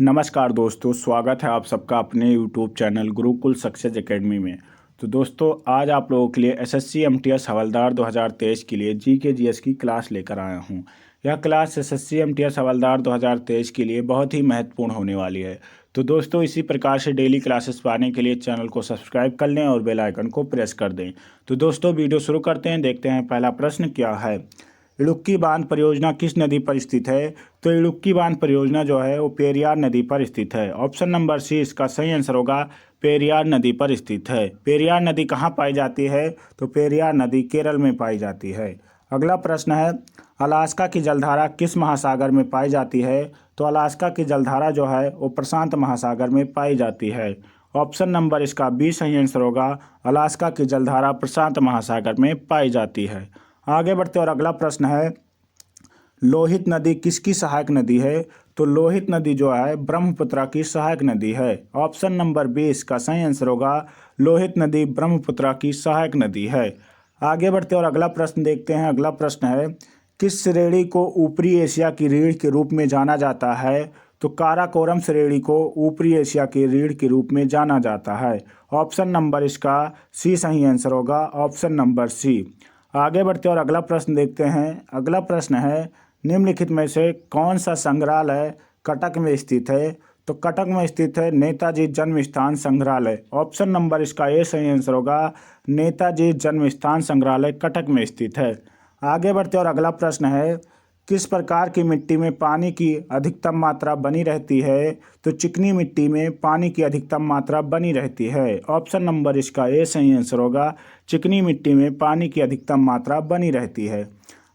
नमस्कार दोस्तों, स्वागत है आप सबका अपने YouTube channel Gurukul success academy में। तो दोस्तों, आज आप लोगों के लिए एसएससी एमटीएस हवलदार 2023 के लिए जीके जीएस की क्लास लेकर आया हूं। यह क्लास एसएससी एमटीएस हवलदार 2023 के लिए बहुत ही महत्वपूर्ण होने वाली है। तो दोस्तों, इसी प्रकार से डेली क्लासेस पाने के लिए चैनल को सब्सक्राइब कर लें और बेल आइकन को प्रेस कर दें। तो दोस्तों, वीडियो शुरू करते हैं। देखते हैं पहला प्रश्न क्या है। इडुक्की बांध परियोजना किस नदी पर स्थित है? तो इडुक्की बांध परियोजना जो है वो पेरियार नदी पर स्थित है। ऑप्शन नंबर सी इसका सही आंसर होगा, पेरियार नदी पर स्थित है। पेरियार नदी कहाँ पाई जाती है? तो पेरियार नदी केरल में पाई जाती है। अगला प्रश्न है, अलास्का की जलधारा किस महासागर में पाई जाती है? तो अलास्का की जलधारा जो है वो प्रशांत महासागर में पाई जाती है। ऑप्शन नंबर इसका बी सही आंसर होगा, अलास्का की जलधारा प्रशांत महासागर में पाई जाती है। आगे बढ़ते और अगला प्रश्न है, लोहित नदी किसकी सहायक नदी है? तो लोहित नदी जो है ब्रह्मपुत्र की सहायक नदी है। ऑप्शन नंबर बी इसका सही आंसर होगा, लोहित नदी ब्रह्मपुत्र की सहायक नदी है। आगे बढ़ते और अगला प्रश्न देखते हैं। अगला प्रश्न है, किस श्रेणी को ऊपरी एशिया की रीढ़ के रूप में जाना जाता है? तो काराकोरम श्रेणी को ऊपरी एशिया की रीढ़ के रूप में जाना जाता है। ऑप्शन नंबर इसका सी सही आंसर होगा, ऑप्शन नंबर सी। आगे बढ़ते और अगला प्रश्न देखते हैं। अगला प्रश्न है, निम्नलिखित में से कौन सा संग्रहालय कटक में स्थित है? तो कटक में स्थित है नेताजी जन्म स्थान संग्रहालय। ऑप्शन नंबर इसका ए सही आंसर होगा, नेताजी जन्म स्थान संग्रहालय कटक में स्थित है। आगे बढ़ते और अगला प्रश्न है, किस प्रकार की मिट्टी में पानी की अधिकतम मात्रा बनी रहती है? तो चिकनी मिट्टी में पानी की अधिकतम मात्रा बनी रहती है। ऑप्शन नंबर इसका ए सही आंसर होगा, चिकनी मिट्टी में पानी की अधिकतम मात्रा बनी रहती है।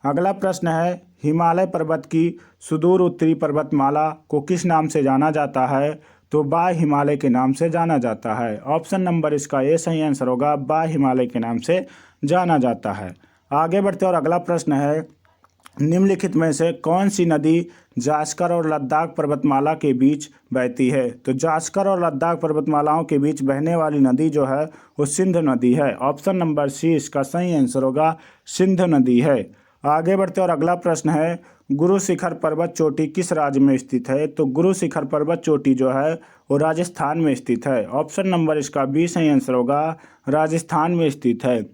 अगला प्रश्न है, हिमालय पर्वत की सुदूर उत्तरी पर्वतमाला को किस नाम से जाना जाता है? तो बाह्य हिमालय के नाम से जाना जाता है। ऑप्शन नंबर इसका ए सही आंसर होगा, बाह्य हिमालय के नाम से जाना जाता है। आगे बढ़ते और अगला प्रश्न है, निम्नलिखित में से कौन सी नदी जास्कर और लद्दाख पर्वतमाला के बीच बहती है? तो जास्कर और लद्दाख पर्वतमालाओं के बीच बहने वाली नदी जो है वो सिंध नदी है। ऑप्शन नंबर सी इसका सही आंसर होगा, सिंध नदी है। आगे बढ़ते और अगला प्रश्न है, गुरु शिखर पर्वत चोटी किस राज्य में स्थित है? तो गुरु शिखर पर्वत चोटी जो है वो राजस्थान में स्थित है। ऑप्शन नंबर इसका बी सही आंसर होगा, राजस्थान में स्थित है।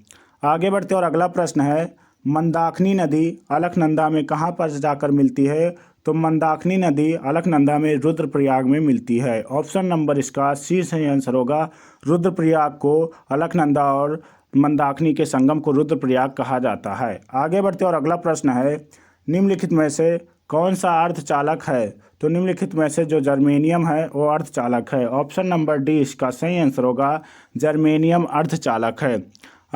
आगे बढ़ते और अगला प्रश्न है, मंदाकिनी नदी अलकनंदा में कहाँ पर जाकर मिलती है? तो मंदाकिनी नदी अलकनंदा में रुद्रप्रयाग में मिलती है। ऑप्शन नंबर इसका सी सही आंसर होगा, रुद्रप्रयाग को अलकनंदा और मंदाकिनी के संगम को रुद्रप्रयाग कहा जाता है। आगे बढ़ते और अगला प्रश्न है, निम्नलिखित में से कौन सा अर्धचालक है? तो निम्नलिखित में से जो जर्मेनियम है वो अर्धचालक है। ऑप्शन नंबर डी इसका सही आंसर होगा, जर्मेनियम अर्धचालक है।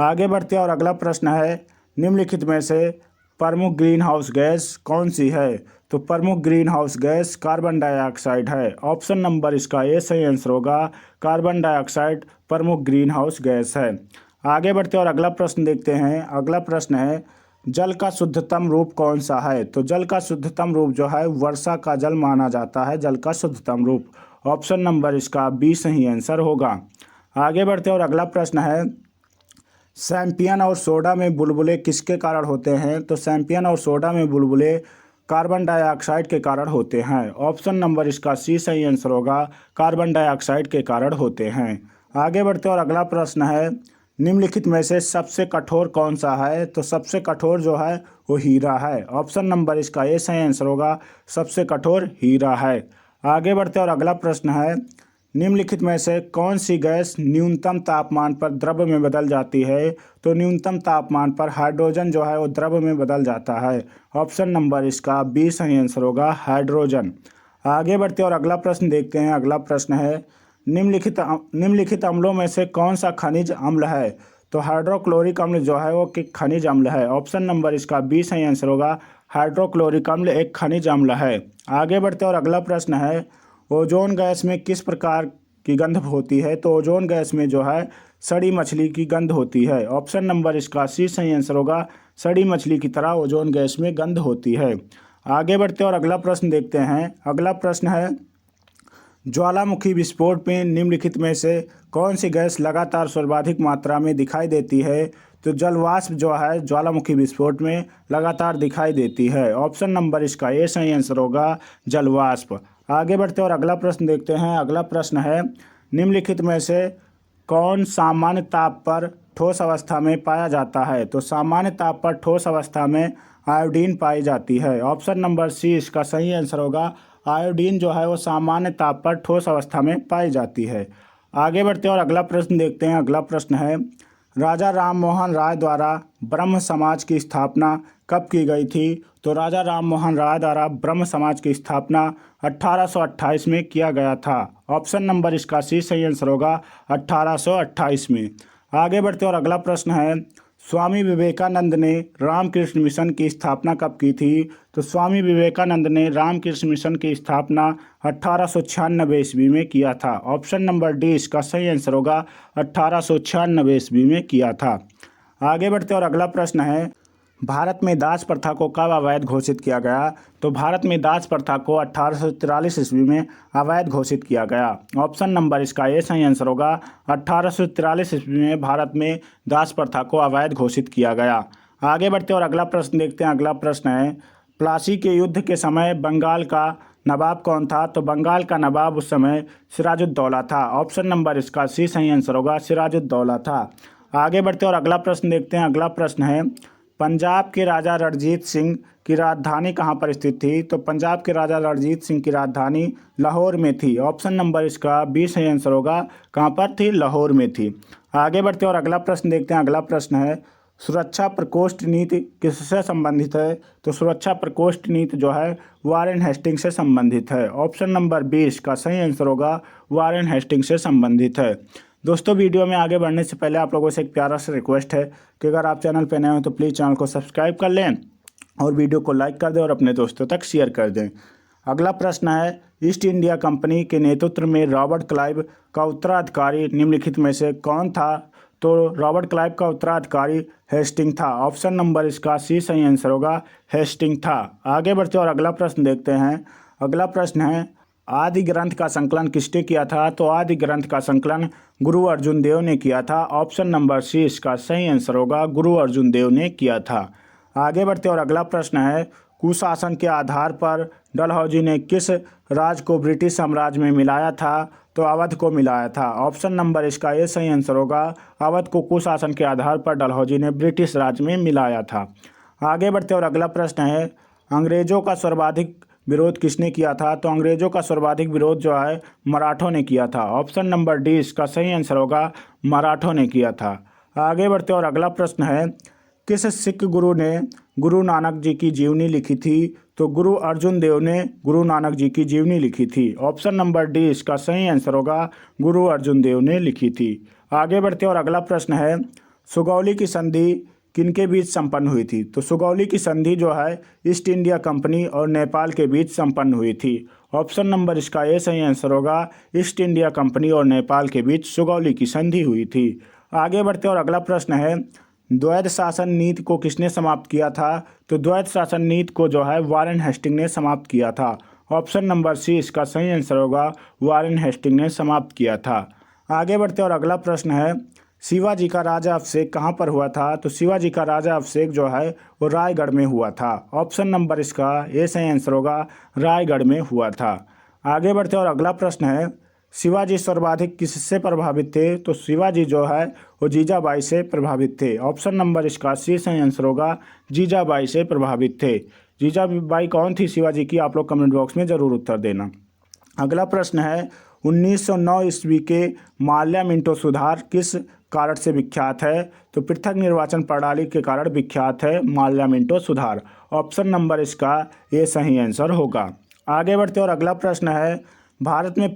आगे बढ़ते और अगला प्रश्न है, निम्नलिखित में से प्रमुख ग्रीन हाउस गैस कौन सी है? तो प्रमुख green house gas carbon dioxide है। ऑप्शन नंबर इसका ए सही आंसर होगा, कार्बन डाइऑक्साइड प्रमुख ग्रीन हाउस गैस है। आगे बढ़ते और अगला प्रश्न देखते हैं। अगला प्रश्न है, जल का शुद्धतम रूप कौन सा है? तो जल का शुद्धतम रूप जो है वर्षा का जल माना जाता है, जल का शुद्धतम रूप। ऑप्शन नंबर इसका बी सही आंसर होगा। आगे बढ़ते और अगला प्रश्न है, सैम्पियन और सोडा में बुलबुले किसके कारण होते हैं? तो सैम्पियन और सोडा में बुलबुले कार्बन डाइऑक्साइड के कारण होते हैं। ऑप्शन नंबर इसका सी सही आंसर होगा, कार्बन डाइऑक्साइड के कारण होते हैं। आगे बढ़ते और अगला प्रश्न है, निम्नलिखित में से सबसे कठोर कौन सा है? तो सबसे कठोर जो है वो हीरा है। ऑप्शन नंबर इसका ए सही आंसर होगा, सबसे कठोर हीरा है। आगे बढ़ते और अगला प्रश्न है, निम्नलिखित में से कौन सी गैस न्यूनतम तापमान पर द्रव में बदल जाती है? तो न्यूनतम तापमान पर हाइड्रोजन जो है वो द्रव में बदल जाता है। ऑप्शन नंबर इसका बी सही आंसर होगा, हाइड्रोजन। आगे बढ़ते और अगला प्रश्न देखते हैं। अगला प्रश्न है, निम्नलिखित अम्लों में से कौन सा खनिज अम्ल है? तो हाइड्रोक्लोरिक अम्ल जो है वो खनिज अम्ल है। ऑप्शन नंबर इसका बी सही आंसर होगा, हाइड्रोक्लोरिक अम्ल एक खनिज अम्ल है। आगे बढ़ते और अगला प्रश्न है, ओजोन गैस में किस प्रकार की गंध होती है? तो ओजोन गैस में जो है सड़ी मछली की गंध होती है। ऑप्शन नंबर इसका सी सही आंसर होगा, सड़ी मछली की तरह ओजोन गैस में गंध होती है। आगे बढ़ते और अगला प्रश्न देखते हैं। अगला प्रश्न है, ज्वालामुखी विस्फोट में निम्नलिखित में से कौन सी गैस लगातार सर्वाधिक मात्रा में दिखाई देती है? तो जलवाष्प जो है ज्वालामुखी विस्फोट में लगातार दिखाई देती है। ऑप्शन नंबर इसका ए सही आंसर होगा, जलवाष्प। आगे बढ़ते और अगला प्रश्न देखते हैं। अगला प्रश्न है, निम्नलिखित में से कौन सामान्य ताप पर ठोस अवस्था में पाया जाता है? तो सामान्य ताप पर ठोस अवस्था में आयोडीन पाई जाती है। ऑप्शन नंबर सी इसका सही आंसर होगा। आयोडीन जो है वो सामान्य ताप पर ठोस अवस्था में पाई जाती है। आगे बढ़ते और अगला प्रश्न देखते हैं। अगला प्रश्न है, राजा राम मोहन राय द्वारा ब्रह्म समाज की स्थापना कब की गई थी? तो राजा राम मोहन राय द्वारा ब्रह्म समाज की स्थापना 1828 में किया गया था। ऑप्शन नंबर इसका सी सही आंसर होगा, 1828 में। आगे बढ़ते और अगला प्रश्न है, स्वामी विवेकानंद ने रामकृष्ण मिशन की स्थापना कब की थी? तो स्वामी विवेकानंद ने रामकृष्ण मिशन की स्थापना 1896 ईस्वी में किया था। ऑप्शन नंबर डी इसका सही आंसर होगा, 1896 ईस्वी में किया था। आगे बढ़ते और अगला प्रश्न है, भारत में दास प्रथा को कब अवैध घोषित किया गया? तो भारत में दास प्रथा को 1843 ईस्वी में अवैध घोषित किया गया। ऑप्शन नंबर इसका ए सही आंसर होगा, 1843 ईस्वी में भारत में दास प्रथा को अवैध घोषित किया गया। आगे बढ़ते और अगला प्रश्न देखते हैं। अगला प्रश्न है, प्लासी के युद्ध के समय बंगाल का नवाब कौन था? तो बंगाल का नवाब उस समय सिराजुद्दौला था। ऑप्शन नंबर इसका सी सही आंसर होगा, सिराजुद्दौला था। आगे बढ़ते और अगला प्रश्न देखते हैं। अगला प्रश्न है, पंजाब के राजा रणजीत सिंह की राजधानी कहाँ पर स्थित थी? तो पंजाब के राजा रणजीत सिंह की राजधानी लाहौर में थी। ऑप्शन नंबर इसका बी सही आंसर होगा, कहाँ पर थी? लाहौर में थी। आगे बढ़ते और अगला प्रश्न देखते हैं। अगला प्रश्न है, सुरक्षा प्रकोष्ठ नीति किससे संबंधित है? तो सुरक्षा प्रकोष्ठ नीति जो है वारेन हेस्टिंग से संबंधित है। ऑप्शन नंबर बी इसका सही आंसर होगा, वारेन हेस्टिंग से संबंधित है। दोस्तों, वीडियो में आगे बढ़ने से पहले आप लोगों से एक प्यारा सा रिक्वेस्ट है कि अगर आप चैनल पर नए हो तो प्लीज़ चैनल को सब्सक्राइब कर लें और वीडियो को लाइक कर दें और अपने दोस्तों तक शेयर कर दें। अगला प्रश्न है, ईस्ट इंडिया कंपनी के नेतृत्व में रॉबर्ट क्लाइव का उत्तराधिकारी निम्नलिखित में से कौन था? तो रॉबर्ट क्लाइव का उत्तराधिकारी हेस्टिंग था। ऑप्शन नंबर इसका सी सही आंसर होगा, हेस्टिंग था। आगे बढ़ते और अगला प्रश्न देखते हैं। अगला प्रश्न है, आदि ग्रंथ का संकलन किसने किया था? तो आदि ग्रंथ का संकलन गुरु अर्जुन देव ने किया था। ऑप्शन नंबर सी इसका सही आंसर होगा, गुरु अर्जुन देव ने किया था। आगे बढ़ते और अगला प्रश्न है, कुशासन के आधार पर डलहौजी ने किस राज्य को ब्रिटिश साम्राज्य में मिलाया था? तो अवध को मिलाया था। ऑप्शन नंबर इसका ये सही आंसर होगा, अवध को कुशासन के आधार पर डलहौजी ने ब्रिटिश राज्य में मिलाया था। आगे बढ़ते और अगला प्रश्न है, अंग्रेजों का सर्वाधिक विरोध किसने किया था? तो अंग्रेजों का सर्वाधिक विरोध जो है मराठों ने किया था। ऑप्शन नंबर डी इसका सही आंसर होगा, मराठों ने किया था। आगे बढ़ते और अगला प्रश्न है, किस सिख गुरु ने गुरु नानक जी की जीवनी लिखी थी? तो गुरु अर्जुन देव ने गुरु नानक जी की जीवनी लिखी थी। ऑप्शन नंबर डी इसका सही आंसर होगा, गुरु अर्जुन देव ने लिखी थी। आगे बढ़ते और अगला प्रश्न है, सुगौली की संधि किनके बीच संपन्न हुई थी? तो सुगौली की संधि जो है ईस्ट इंडिया कंपनी और नेपाल के बीच संपन्न हुई थी। ऑप्शन नंबर इसका ये सही आंसर होगा, ईस्ट इंडिया कंपनी और नेपाल के बीच सुगौली की संधि हुई थी। आगे बढ़ते और अगला प्रश्न है, द्वैध शासन नीति को किसने समाप्त किया था? तो द्वैध शासन नीति को जो है वारेन हेस्टिंग ने समाप्त किया था। ऑप्शन नंबर सी इसका सही आंसर होगा, वारेन हेस्टिंग ने समाप्त किया था। आगे बढ़ते और अगला प्रश्न है, शिवाजी का राजा अभिषेक कहाँ पर हुआ था? तो शिवाजी का राजा अभिषेक जो है वो रायगढ़ में हुआ था। ऑप्शन नंबर इसका ये सही आंसर होगा, रायगढ़ में हुआ था। आगे बढ़ते और अगला प्रश्न है, शिवाजी सर्वाधिक किससे प्रभावित थे? तो शिवाजी जो है वो जीजाबाई से प्रभावित थे। ऑप्शन नंबर इसका सी सही आंसर होगा, जीजाबाई से प्रभावित थे। जीजाबाई कौन थी शिवाजी की? आप लोग कमेंट बॉक्स में ज़रूर उत्तर देना। अगला प्रश्न है, 1909 ईस्वी के माल्या मिंटो सुधार किस कारण से विख्यात है? तो पृथक निर्वाचन प्रणाली के कारण विख्यात है माल्या मिंटो सुधार। ऑप्शन नंबर इसका ये सही आंसर होगा। आगे बढ़ते और अगला प्रश्न है, भारत में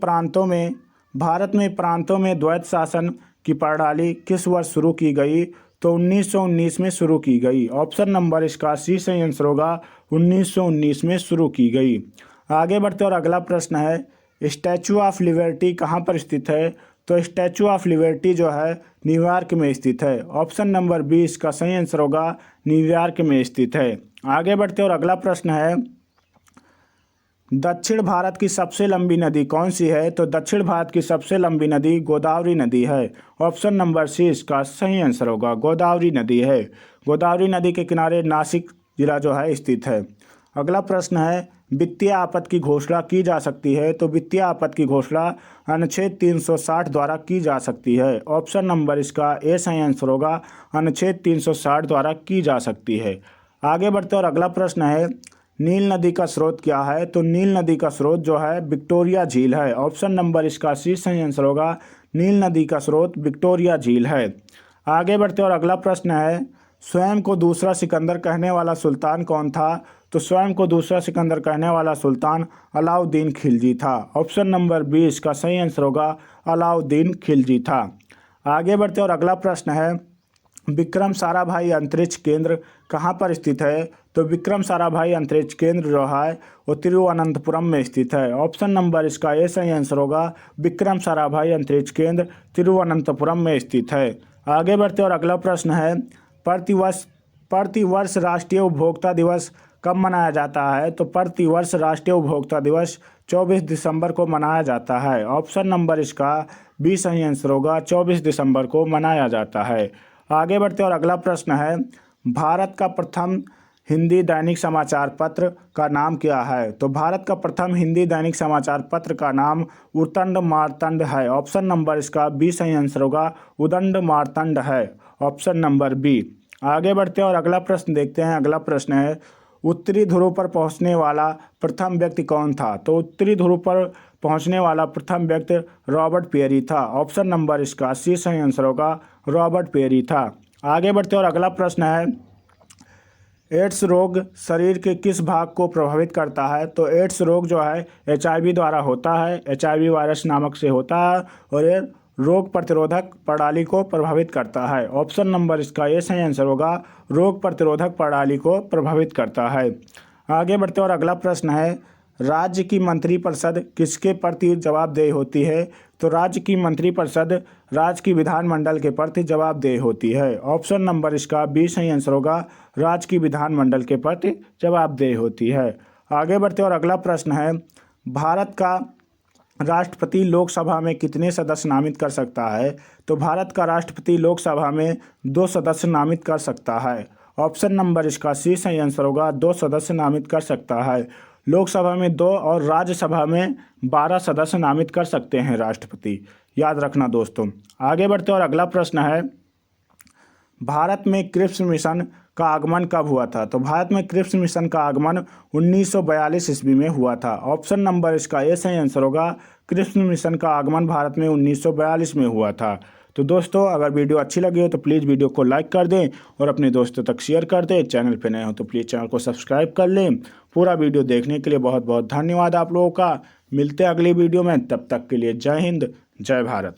प्रांतों में द्वैध शासन की प्रणाली किस वर्ष शुरू की गई? तो 1919 में शुरू की गई। ऑप्शन नंबर इसका सी सही आंसर होगा, 1919 में शुरू की गई। आगे बढ़ते और अगला प्रश्न है, स्टैचू ऑफ लिबर्टी कहाँ पर स्थित है? तो स्टैचू ऑफ लिबर्टी जो है न्यूयॉर्क में स्थित है। ऑप्शन नंबर बी इसका सही आंसर होगा, न्यूयॉर्क में स्थित है। आगे बढ़ते और अगला प्रश्न है, दक्षिण भारत की सबसे लंबी नदी कौन सी है? तो दक्षिण भारत की सबसे लंबी नदी गोदावरी नदी है। ऑप्शन नंबर सी इसका सही आंसर होगा, गोदावरी नदी है। गोदावरी नदी के किनारे नासिक जिला जो है स्थित है। अगला प्रश्न है, वित्तीय आपात की घोषणा की जा सकती है? तो वित्तीय आपात की घोषणा अनुच्छेद 360 द्वारा की जा सकती है। ऑप्शन नंबर इसका ए सही आंसर होगा, अनुच्छेद 360 द्वारा की जा सकती है। आगे बढ़ते और अगला प्रश्न है, नील नदी का स्रोत क्या है? तो नील नदी का स्रोत जो है विक्टोरिया झील है। ऑप्शन नंबर इसका सी सही आंसर होगा, नील नदी का स्रोत विक्टोरिया झील है। आगे बढ़ते और अगला प्रश्न है, स्वयं को दूसरा सिकंदर कहने वाला सुल्तान कौन था? तो स्वयं को दूसरा सिकंदर कहने वाला सुल्तान अलाउद्दीन खिलजी था। ऑप्शन नंबर बी इसका सही आंसर होगा, अलाउद्दीन खिलजी था। आगे बढ़ते और अगला प्रश्न है, विक्रम साराभाई अंतरिक्ष केंद्र कहाँ पर स्थित है? तो विक्रम साराभाई अंतरिक्ष केंद्र जो है वो तिरुवनंतपुरम में स्थित है। ऑप्शन नंबर इसका ए सही आंसर होगा, विक्रम साराभाई अंतरिक्ष केंद्र तिरुवनंतपुरम में स्थित है। आगे बढ़ते और अगला प्रश्न है, प्रतिवर्ष राष्ट्रीय उपभोक्ता दिवस कब मनाया जाता है? तो प्रतिवर्ष राष्ट्रीय उपभोक्ता दिवस 24 दिसंबर को मनाया जाता है। ऑप्शन नंबर इसका बी सही आंसर होगा, 24 दिसंबर को मनाया जाता है। आगे बढ़ते और अगला प्रश्न है, भारत का प्रथम हिंदी दैनिक समाचार पत्र का नाम क्या है? तो भारत का प्रथम हिंदी दैनिक समाचार पत्र का नाम उदंड मार्तंड है। ऑप्शन नंबर इसका बी सही आंसर होगा, उदंड मार्तंड है। Option number B. आगे बढ़ते और अगला प्रश्न देखते हैं। अगला प्रश्न है, उत्तरी ध्रुव पर पहुंचने वाला प्रथम व्यक्ति कौन था? तो उत्तरी ध्रुव पर पहुंचने वाला प्रथम व्यक्ति रॉबर्ट पेरी था। ऑप्शन नंबर इसका सी सही आंसर होगा, रॉबर्ट पेरी था। आगे बढ़ते और अगला प्रश्न है, एड्स रोग शरीर के किस भाग को प्रभावित करता है? तो एड्स रोग जो है HIV द्वारा होता है, HIV वायरस नामक से होता है और ये रोग प्रतिरोधक प्रणाली को प्रभावित करता है। ऑप्शन नंबर इसका ये सही आंसर होगा, रोग प्रतिरोधक प्रणाली को प्रभावित करता है। आगे बढ़ते और अगला प्रश्न है, राज्य की मंत्रिपरिषद किसके प्रति जवाबदेह होती है? तो राज्य की मंत्रिपरिषद राज्य की विधानमंडल के प्रति जवाबदेह होती है। ऑप्शन नंबर इसका बी सही आंसर होगा, राज्य की विधानमंडल के प्रति जवाबदेह होती है। आगे बढ़ते और अगला प्रश्न है, भारत का राष्ट्रपति लोकसभा में कितने सदस्य नामित कर सकता है? तो भारत का राष्ट्रपति लोकसभा में 2 सदस्य नामित कर सकता है। ऑप्शन नंबर इसका सी सही आंसर होगा, 2 सदस्य नामित कर सकता है। लोकसभा में 2 और राज्यसभा में 12 सदस्य नामित कर सकते हैं राष्ट्रपति, याद रखना दोस्तों। आगे बढ़ते और अगला प्रश्न है, भारत में क्रिप्स मिशन का आगमन कब हुआ था? तो भारत में क्रिप्स मिशन का आगमन 1942 ईस्वी में हुआ था। ऑप्शन नंबर इसका ए सही आंसर होगा, क्रिप्स मिशन का आगमन भारत में 1942 में हुआ था। तो दोस्तों, अगर वीडियो अच्छी लगी हो तो प्लीज़ वीडियो को लाइक कर दें और अपने दोस्तों तक शेयर कर दें। चैनल पर नए हो तो प्लीज़ चैनल को सब्सक्राइब कर लें। पूरा वीडियो देखने के लिए बहुत बहुत धन्यवाद आप लोगों का। मिलते हैं अगली वीडियो में, तब तक के लिए जय हिंद, जय भारत।